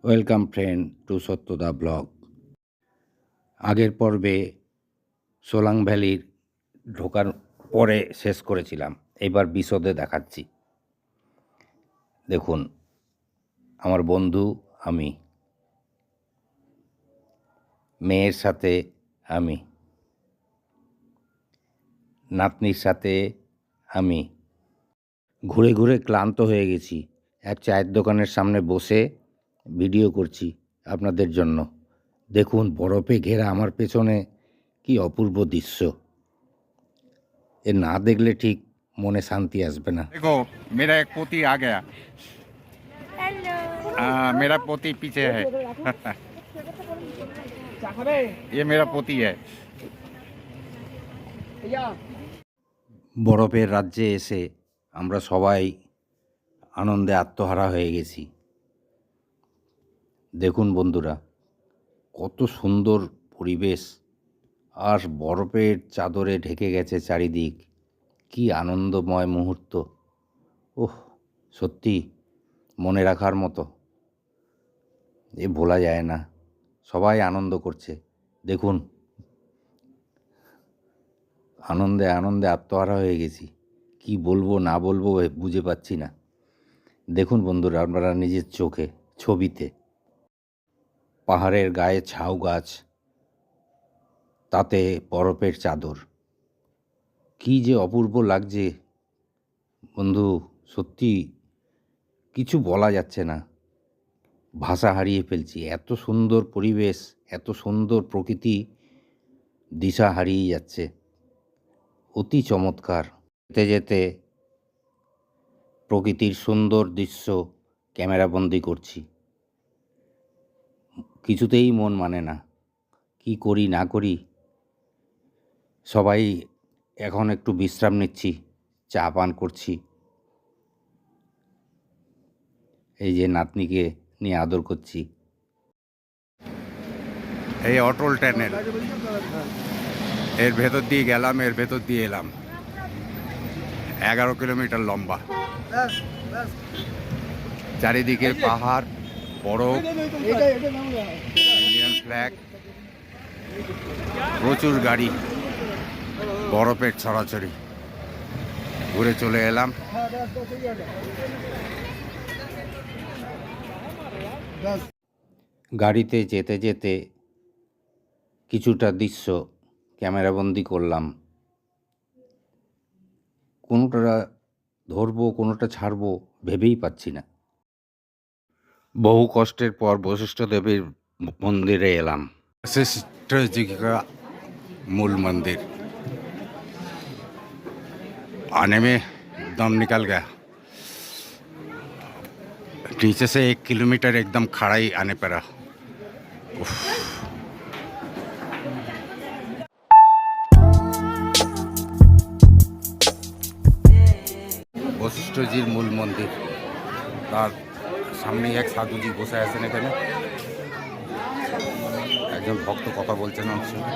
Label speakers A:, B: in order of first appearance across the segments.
A: Welcome friend to সত্যদা blog. আগের পর্বে সোলাং ভ্যালির ঢোকার পরে শেষ করেছিলাম, এবার বিশদে দেখাচ্ছি। দেখুন, আমার বন্ধু, আমি, মেয়ের সাথে আমি, নাতনির সাথে আমি। ঘুরে ঘুরে ক্লান্ত হয়ে গেছি। এক চায়ের দোকানের সামনে বসে ভিডিও করছি আপনাদের জন্য। দেখুন, বরফে ঘেরা আমার পেছনে কি অপূর্ব দৃশ্য। এ না দেখলে ঠিক মনে শান্তি আসবে না।
B: देखो मेरा एक पोती आ गया।
C: हेलो।
B: मेरा पोती पीछे है। ये मेरा पोती है।
A: বরফের রাজ্যে এসে আমরা সবাই আনন্দে আত্মহারা হয়ে গেছি। দেখুন বন্ধুরা, কত সুন্দর পরিবেশ, আর বরফের চাদরে ঢেকে গেছে চারিদিক। কি আনন্দময় মুহূর্ত! ওহ, সত্যি মনে রাখার মতো, এ ভোলা যায় না। সবাই আনন্দ করছে। দেখুন, আনন্দে আনন্দে আত্মহারা হয়ে গেছি। কি বলবো না বলবো বুঝে পাচ্ছি না। দেখুন বন্ধুরা, আপনারা নিজের চোখে ছবিতে পাহাড়ের গায়ে ঝাউ গাছ, তাতে বরফের চাদর, কি যে অপূর্ব লাগছে বন্ধু। সত্যি কিছু বলা যাচ্ছে না, ভাষা হারিয়ে ফেলছি। এত সুন্দর পরিবেশ, এত সুন্দর প্রকৃতি, দিশা হারিয়ে যাচ্ছে। অতি চমৎকার। যেতে যেতে প্রকৃতির সুন্দর দৃশ্য ক্যামেরাবন্দি করছি। কিছুতেই মন মানে না, কি করি না করি। সবাই এখন একটু বিশ্রাম নিচ্ছি, চা পান করছি। এই যে নাতনিকে নিয়ে আদর করছি।
B: এই অটল টানেল, এর ভেতর দিয়ে গেলাম, এর ভেতর দিয়ে এলাম। 11 কিলোমিটার লম্বা। চারিদিকে পাহাড়, বরফ, ইন্ডিয়ান ফ্ল্যাগ, প্রচুর গাড়ি, বরফের ছড়াছড়ি। ঘুরে চলে এলাম।
A: গাড়িতে যেতে যেতে কিছুটা দৃশ্য ক্যামেরাবন্দি করলাম। কোনোটা ধরবো কোনোটা ছাড়বো ভেবেই পাচ্ছি না। বহু কষ্টের পর বশিষ্ঠ দেবীর মন্দিরে এলাম।
B: वशिष्ठ जी का मूल मंदिर। आने में दम निकल गया। नीचे से 1 किलोमीटर एकदम खड़ा ही आने पड़ा। বশিষ্ঠজির মূল মন্দির, তার সামনে এক সাধুজি বসে আছেন। এখানে একজন ভক্ত কথা বলছেন আমার সঙ্গে,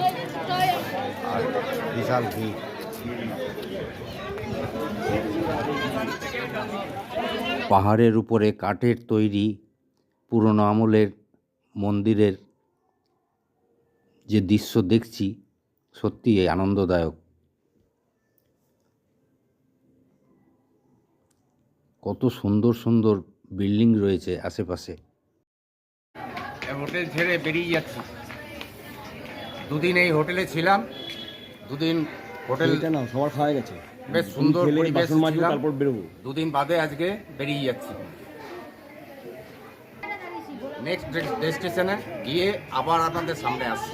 B: আর বিশাল ভিড়।
A: পাহাড়ের উপরে কাঠের তৈরি পুরনো আমলের মন্দিরের যে দৃশ্য দেখছি, সত্যি আনন্দদায়ক। কত সুন্দর সুন্দর বিল্ডিং রয়েছে আশেপাশে।
B: হোটেল ছেড়ে বেরিয়ে যাচ্ছি। দুদিন এই হোটেলে ছিলাম, দুদিন হোটেলটা না সবার খাওয়া গেছে, বেশ সুন্দর পরিবেশ ছিলাম। তারপর বেরোবো, দুদিন বাদে আজকে বেরিয়ে যাচ্ছি। নেক্সট ডেস্টিনেশনে গিয়ে আবার আপনাদের সামনে আসছি।